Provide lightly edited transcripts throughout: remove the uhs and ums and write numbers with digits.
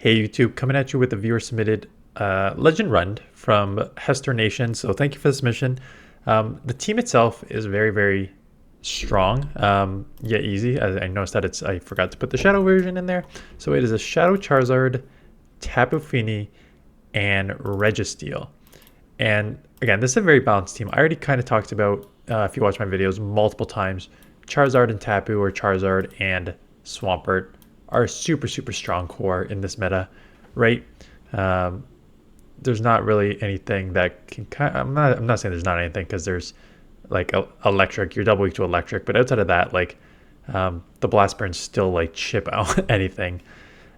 Hey YouTube, coming at you with a viewer submitted legend run from Hester Nation. So thank you for this mission. The team itself is very strong, yet easy. I noticed that I forgot to put the shadow version in there. So it is a Shadow Charizard, Tapu Fini, and Registeel. And again, this is a very balanced team. I already kind of talked about, if you watch my videos multiple times, Charizard and Tapu or Charizard and Swampert are a super strong core in this meta, right? There's not really anything that can I'm not saying there's not anything, because there's like electric, you're double weak to electric, but outside of that, like the blast burns still like chip out anything.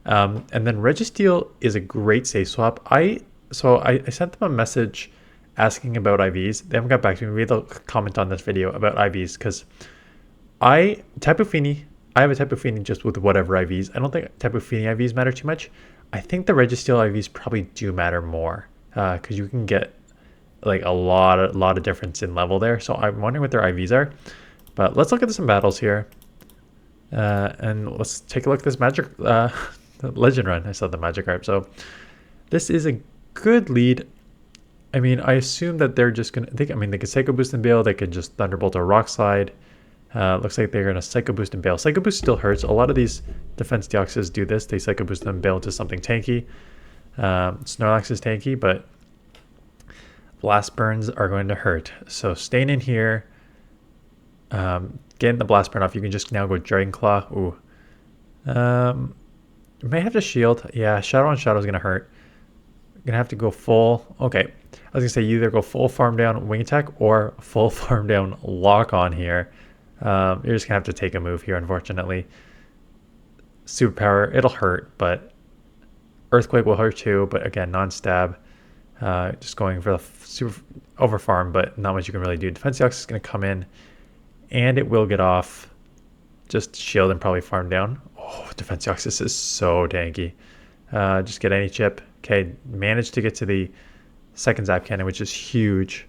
And then Registeel is a great safe swap. I sent them a message asking about IVs. They haven't got back to me. Maybe they'll comment on this video about IVs, because Tapu Fini, I have a Tapu Fini just with whatever IVs. I don't think Tapu Fini IVs matter too much. I think the Registeel IVs probably do matter more, because you can get like a lot of difference in level there. So I'm wondering what their IVs are. But let's look at some battles here, and let's take a look at this magic legend run. I saw the magic art. So this is a good lead. I mean, I assume that they're just gonna. They can Psycho Boost and Bail. They could just Thunderbolt or Rock Slide. Looks like they're going to Psycho Boost and Bail. Psycho Boost still hurts. A lot of these defense Deoxys do this. They Psycho Boost and Bail into something tanky. Snorlax is tanky, but Blast Burns are going to hurt. So staying in here, getting the Blast Burn off, you can just now go Dragon Claw. Ooh. You may have to shield. Yeah, Shadow on Shadow is going to hurt. You're going to have to go full. Okay. I was going to say you either go full farm down Wing Attack or full farm down Lock On here. You're just gonna have to take a move here, unfortunately. Superpower, it'll hurt, but Earthquake will hurt too, but again, non-stab. Just going for the super over farm, but not much you can really do. Defense Deoxys is gonna come in, and it will get off. Just shield and probably farm down. Oh, Defense Deoxys is so tanky. Just get any chip. Okay, managed to get to the second Zap Cannon, which is huge.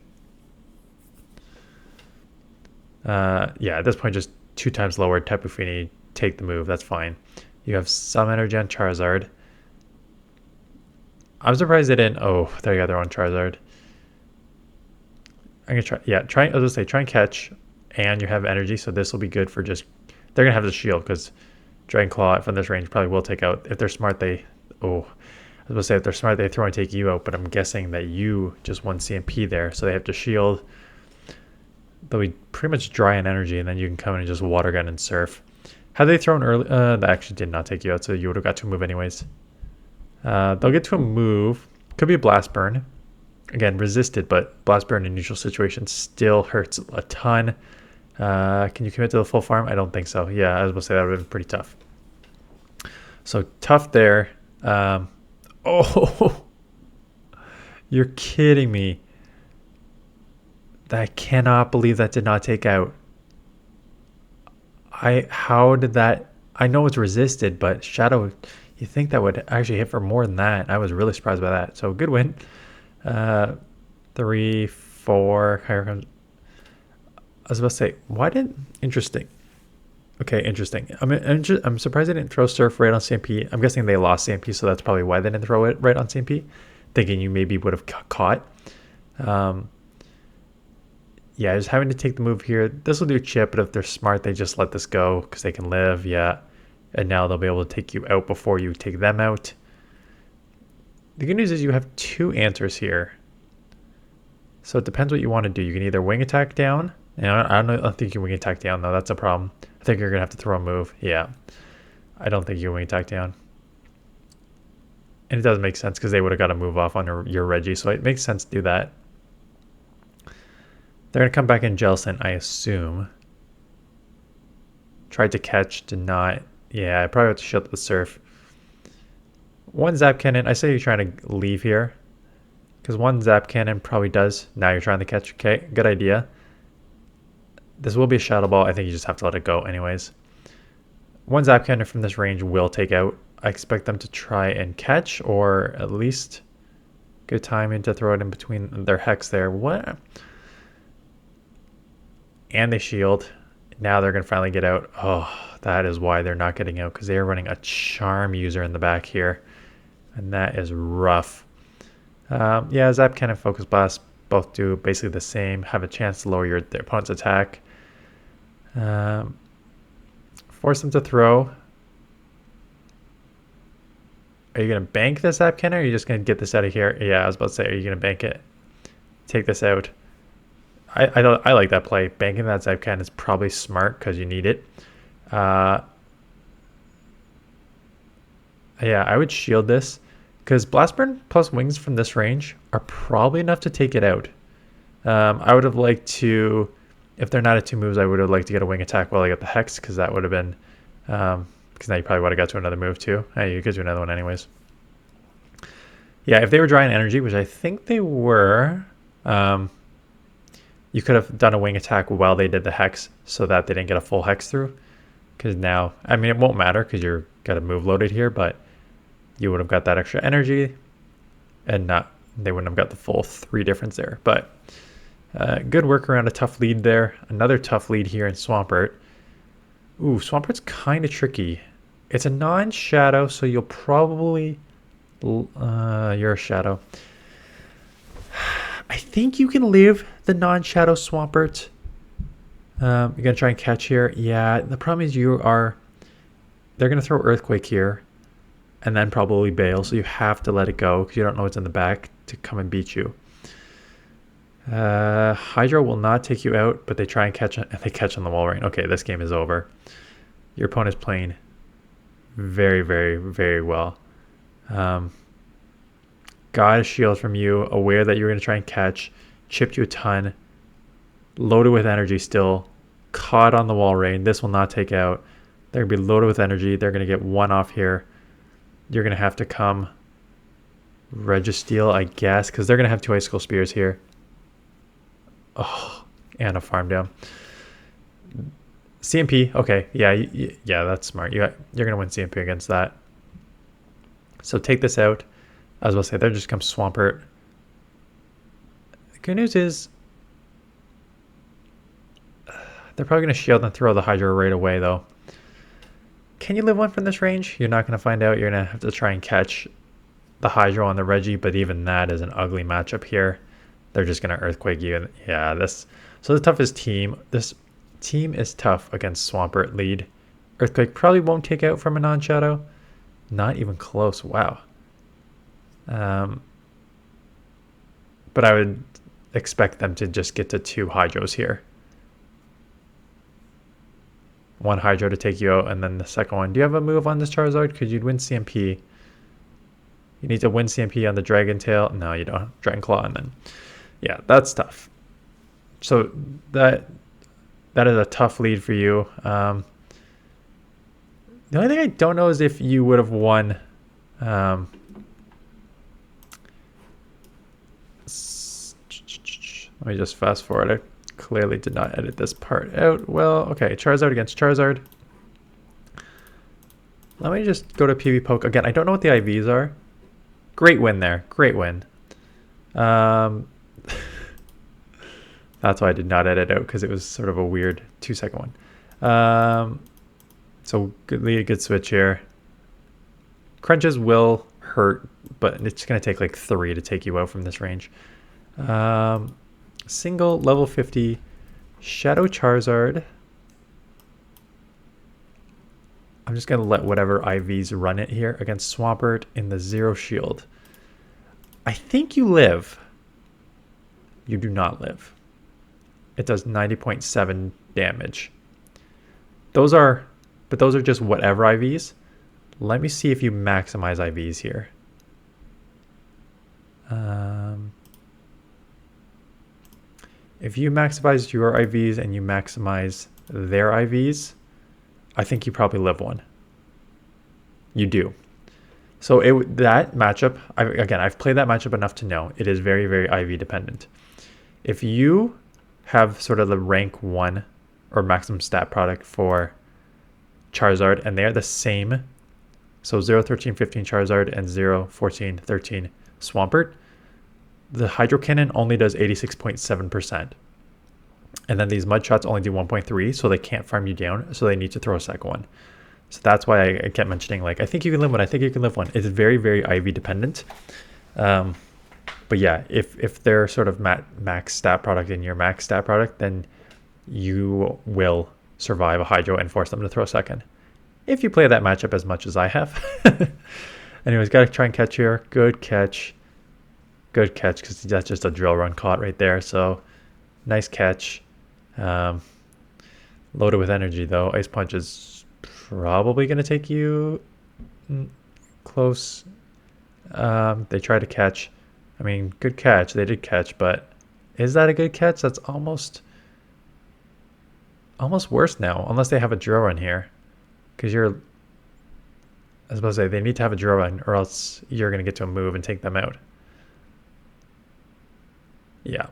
Yeah, at this point, just 2 times lower. Tapu Fini, take the move. That's fine. You have some energy on Charizard. I'm surprised they didn't. Oh, there you go. They're on Charizard. I'm gonna try. Yeah, try. I was gonna say try and catch, and you have energy, so this will be good for just. They're gonna have the shield because Dragon Claw from this range probably will take out. If they're smart, they. Oh, I was gonna say if they're smart, they throw and take you out. But I'm guessing that you just won CMP there, so they have to shield. They'll be pretty much dry in energy, and then you can come in and just water gun and surf. Had they thrown early, that actually did not take you out, so you would have got to a move anyways. They'll get to a move. Could be a blast burn. Again, resisted, but blast burn in neutral situations still hurts a ton. Can you commit to the full farm? I don't think so. Yeah, I was going to say that would have been pretty tough. So tough there. Oh, you're kidding me. I cannot believe that did not take out. How did that? I know it's resisted, but Shadow, you think that would actually hit for more than that. I was really surprised by that. So good win. 3, 4. Here comes. I was about to say, why didn't? Interesting. Okay, interesting. I'm surprised they didn't throw Surf right on CMP. I'm guessing they lost CMP, so that's probably why they didn't throw it right on CMP. Thinking you maybe would have caught. Yeah, just having to take the move here. This will do chip, but if they're smart, they just let this go because they can live. Yeah. And now they'll be able to take you out before you take them out. The good news is you have 2 answers here. So it depends what you want to do. You can either Wing Attack down. I don't think you Wing Attack down, though. That's a problem. I think you're going to have to throw a move. Yeah. I don't think you Wing Attack down. And it does make sense because they would have got a move off on your Reggie. So it makes sense to do that. They're going to come back in Jellicent, I assume. Tried to catch, did not. Yeah, I probably have to shield the Surf. 1 Zap Cannon. I say you're trying to leave here. Because 1 Zap Cannon probably does. Now you're trying to catch. Okay, good idea. This will be a Shadow Ball. I think you just have to let it go anyways. 1 Zap Cannon from this range will take out. I expect them to try and catch, or at least good timing to throw it in between their Hex there. What? And they shield. Now they're going to finally get out. Oh, that is why they're not getting out, because they are running a Charm user in the back here. And that is rough. Yeah, Zap Cannon, Focus Blast both do basically the same. Have a chance to lower their opponent's attack. Force them to throw. Are you going to bank this Zap Cannon, or are you just going to get this out of here? Yeah, I was about to say, are you going to bank it? Take this out. I like that play. Banking that Zap Cannon is probably smart because you need it. Yeah, I would shield this because Blast Burn plus Wings from this range are probably enough to take it out. I would have liked to, if they're not at 2 moves, I would have liked to get a Wing attack while I got the Hex, because that would have been, because now you probably would have got to another move too. Hey, you could do another one anyways. Yeah, if they were drawing energy, which I think they were, you could have done a Wing attack while they did the Hex so that they didn't get a full Hex through. Because now, I mean, it won't matter because you're got a move loaded here, but you would have got that extra energy and they wouldn't have got the full 3 difference there. But good work around a tough lead there. Another tough lead here in Swampert. Ooh, Swampert's kind of tricky. It's a non-shadow, so you'll probably... you're a shadow. I think you can live the non-shadow Swampert. You're going to try and catch here. Yeah, the problem is they're going to throw Earthquake here and then probably bail, so you have to let it go because you don't know what's in the back to come and beat you. Hydro will not take you out, but they try and catch it, and they catch on the walrein. Okay, this game is over. Your opponent's playing very, very, very well. Got a shield from you, aware that you're going to try and catch, chipped you a ton, loaded with energy still, caught on the walrein. This will not take out. They're going to be loaded with energy. They're going to get 1 off here. You're going to have to come Registeel, I guess, because they're going to have 2 Icicle Spears here. Oh, and a farm down. CMP, okay, yeah, that's smart. You're going to win CMP against that. So take this out. I was about to say, they're just come Swampert. The good news is they're probably going to shield and throw the Hydro right away, though. Can you live 1 from this range? You're not going to find out. You're going to have to try and catch the Hydro on the Reggie, but even that is an ugly matchup here. They're just going to Earthquake you. And yeah, so the toughest team. This team is tough against Swampert lead. Earthquake probably won't take out from a non-shadow. Not even close. Wow. But I would expect them to just get to 2 Hydros here. 1 Hydro to take you out, and then the second one. Do you have a move on this Charizard? Because you'd win CMP. You need to win CMP on the Dragon Tail. No, you don't. Dragon Claw, and then... Yeah, that's tough. So that is a tough lead for you. The only thing I don't know is if you would have won... let me just fast forward. I clearly did not edit this part out. Well, okay, Charizard against Charizard. Let me just go to PB Poke. Again, I don't know what the IVs are. Great win there. Great win. That's why I did not edit out, because it was sort of a weird 2-second one. So good switch here. Crunches will hurt, but it's going to take like 3 to take you out from this range. Single level 50 Shadow Charizard. I'm just going to let whatever IVs run it here against Swampert in the 0 shield. I think you live. You do not live. It does 90.7 damage. Those are just whatever IVs. Let me see if you maximize IVs here. If you maximize your IVs and you maximize their IVs, I think you probably live 1. You do. So that matchup, I've played that matchup enough to know it is very, very IV dependent. If you have sort of the rank 1 or maximum stat product for Charizard and they are the same, so 0, 13, 15 Charizard and 0, 14, 13 Swampert, the Hydro Cannon only does 86.7%. And then these Mud Shots only do 1.3, so they can't farm you down, so they need to throw a second one. So that's why I kept mentioning, like, I think you can live one. I think you can live one. It's very, very Ivy dependent. But yeah, if they're sort of max stat product and your max stat product, then you will survive a Hydro and force them to throw second. If you play that matchup as much as I have. Anyways, got to try and catch here. Good catch. Good catch, because that's just a drill run caught right there. So nice catch. Loaded with energy, though. Ice Punch is probably going to take you close. They try to catch. I mean, good catch. They did catch, but is that a good catch? That's almost worse now, unless they have a drill run here. Because I was about to say, they need to have a drill run, or else you're going to get to a move and take them out. Yeah.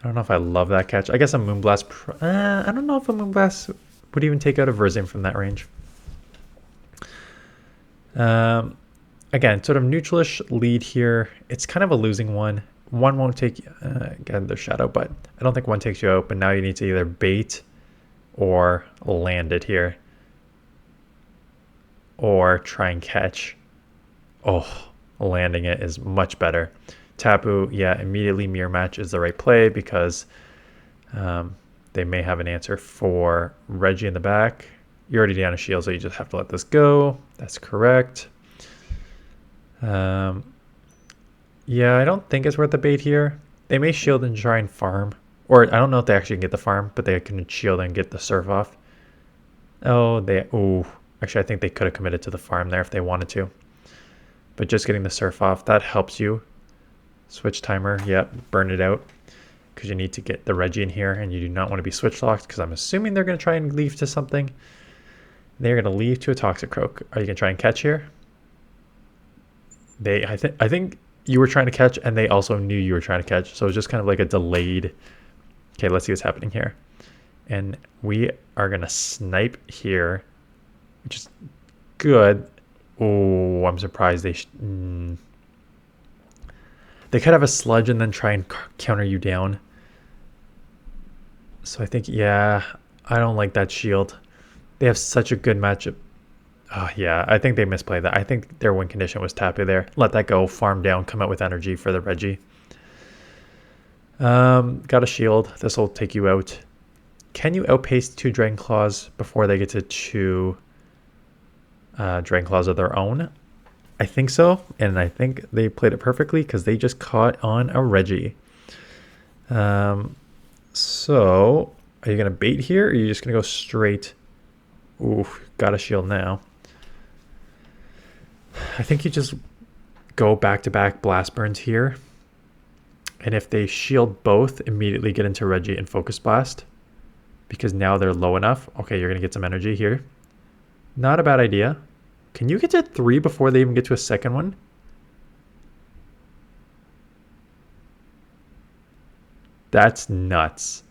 I don't know if I love that catch. I guess a Moonblast... I don't know if a Moonblast would even take out a Verzim from that range. Again, sort of neutralish lead here. It's kind of a losing one. One won't take... again, their Shadow, but I don't think one takes you out. But now you need to either bait or land it here. Or try and catch. Oh, landing it is much better. Tapu, yeah, immediately mirror match is the right play, because they may have an answer for Reggie in the back. You're already down a shield, so you just have to let this go. That's correct. Yeah, I don't think it's worth the bait here. They may shield and try and farm. Or I don't know if they actually can get the farm, but they can shield and get the surf off. Ooh. Actually, I think they could have committed to the farm there if they wanted to. But just getting the surf off, that helps you. Switch timer, yep, burn it out. Because you need to get the Reggie in here, and you do not want to be switch locked, because I'm assuming they're going to try and leave to something. They're going to leave to a Toxicroak. Are you going to try and catch here? I think you were trying to catch, and they also knew you were trying to catch. So it's just kind of like a delayed... Okay, let's see what's happening here. And we are going to snipe here, which is good. Oh, I'm surprised they could have a Sludge and then try and counter you down. So I think, yeah, I don't like that shield. They have such a good matchup. Oh, yeah, I think they misplayed that. I think their win condition was Tapu there. Let that go, farm down, come out with energy for the Reggie. Got a shield. This will take you out. Can you outpace 2 Dragon Claws before they get to 2 Dragon Claws of their own? I think so, and I think they played it perfectly, because they just caught on a Reggie. So, are you going to bait here, or are you just going to go straight? Ooh, got a shield now. I think you just go back-to-back Blast Burns here. And if they shield both, immediately get into Reggie and Focus Blast. Because now they're low enough. Okay, you're going to get some energy here. Not a bad idea. Can you get to 3 before they even get to a second one? That's nuts.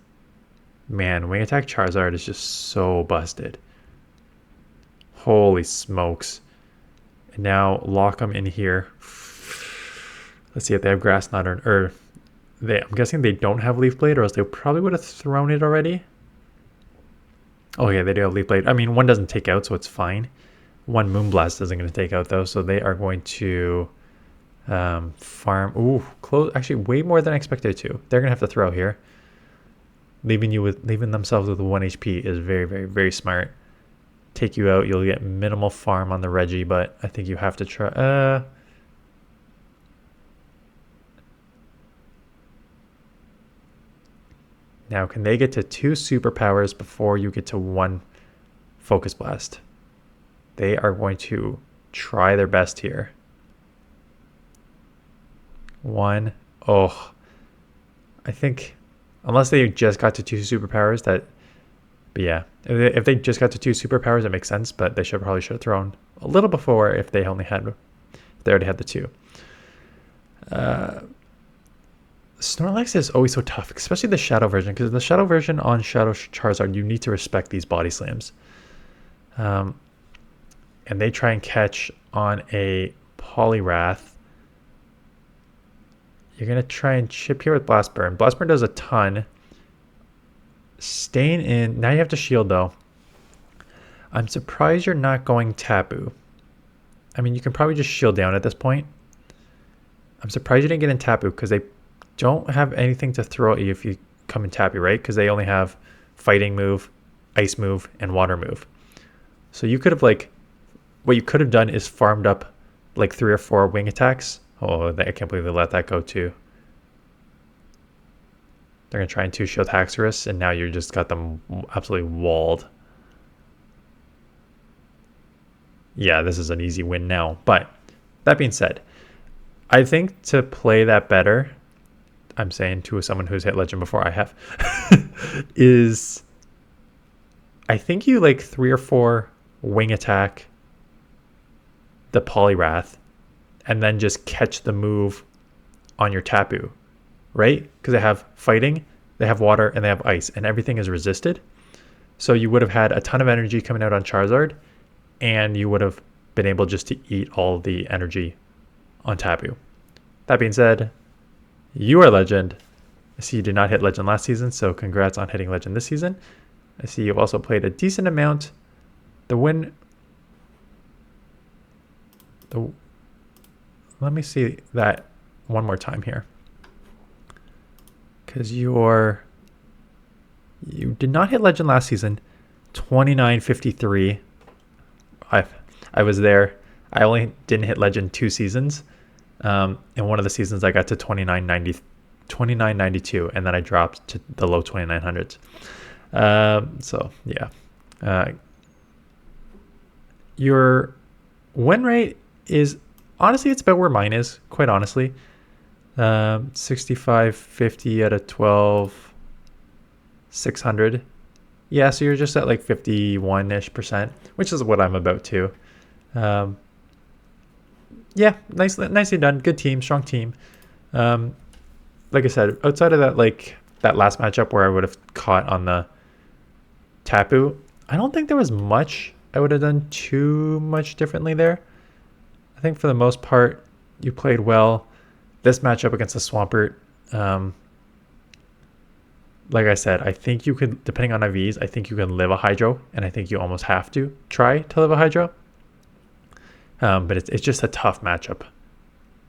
Man, Wing Attack Charizard is just so busted. Holy smokes. And now lock them in here. Let's see if they have Grass Knot or I'm guessing they don't have Leaf Blade, or else they probably would have thrown it already. Oh yeah, they do have Leaf Blade. I mean, one doesn't take out, so it's fine. One Moonblast isn't going to take out, though, so they are going to farm. Ooh, close. Actually, way more than I expected to. They're going to have to throw here. Leaving themselves with 1 HP is very, very, very smart. Take you out. You'll get minimal farm on the Reggie, but I think you have to try. Now, can they get to 2 superpowers before you get to 1 Focus Blast? They are going to try their best here. 1. Oh. I think, unless they just got to 2 superpowers, but yeah. If they just got to 2 superpowers, it makes sense, but they probably should have thrown a little before if they already had the 2. Snorlax is always so tough, especially the Shadow version, because the Shadow version on Shadow Charizard, you need to respect these body slams. And they try and catch on a Poliwrath. You're going to try and chip here with Blast Burn. Blast Burn does a ton. Staying in. Now you have to shield, though. I'm surprised you're not going Tapu. I mean, you can probably just shield down at this point. I'm surprised you didn't get in Tapu because they don't have anything to throw at you if you come in Tapu, right? Because they only have fighting move, ice move, and water move. So you could have like, what you could have done is farmed up like 3 or 4 wing attacks. Oh, I can't believe they let that go too. They're going to try and 2-shield Haxorus, and now you just got them absolutely walled. Yeah, this is an easy win now. But that being said, I think to play that better, I'm saying to someone who's hit Legend before I have, is I think you like 3 or 4 wing attack the Poliwrath and then just catch the move on your Tapu, right? Because they have fighting, they have water, and they have ice, and everything is resisted. So you would have had a ton of energy coming out on Charizard, and you would have been able just to eat all the energy on Tapu. That being said, you are Legend. I see you did not hit Legend last season, so congrats on hitting Legend this season. I see you've also played a decent amount. Let me see that one more time here. Because you did not hit Legend last season. 2953. I was there. I only didn't hit Legend 2 seasons. In one of the seasons I got to 2992, and then I dropped to the low 2900s. So yeah. Your win rate is, honestly, it's about where mine is, quite honestly. 6550 out of 12,600. Yeah, so you're just at like 51-ish%, which is what I'm about too. Yeah, nicely done. Good team, strong team. Like I said, outside of that, like that last matchup where I would have caught on the Tapu, I don't think there was much I would have done too much differently there. I think for the most part, you played well. This matchup against the Swampert, like I said, I think you could, depending on IVs, I think you can live a Hydro, and I think you almost have to try to live a Hydro. But it's just a tough matchup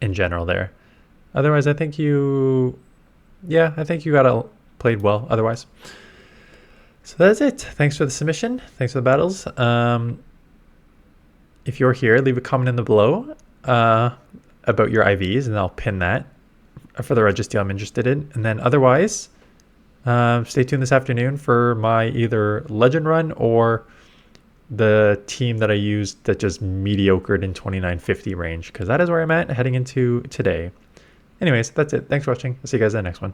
in general there. Otherwise, I think you played well otherwise. So that's it. Thanks for the submission. Thanks for the battles. If you're here, leave a comment in the below about your IVs, and I'll pin that for the Registeel I'm interested in. And then otherwise, stay tuned this afternoon for my either Legend run or the team that I used that just mediocred in 2950 range, because that is where I'm at heading into today. Anyways, that's it. Thanks for watching. I'll see you guys in the next one.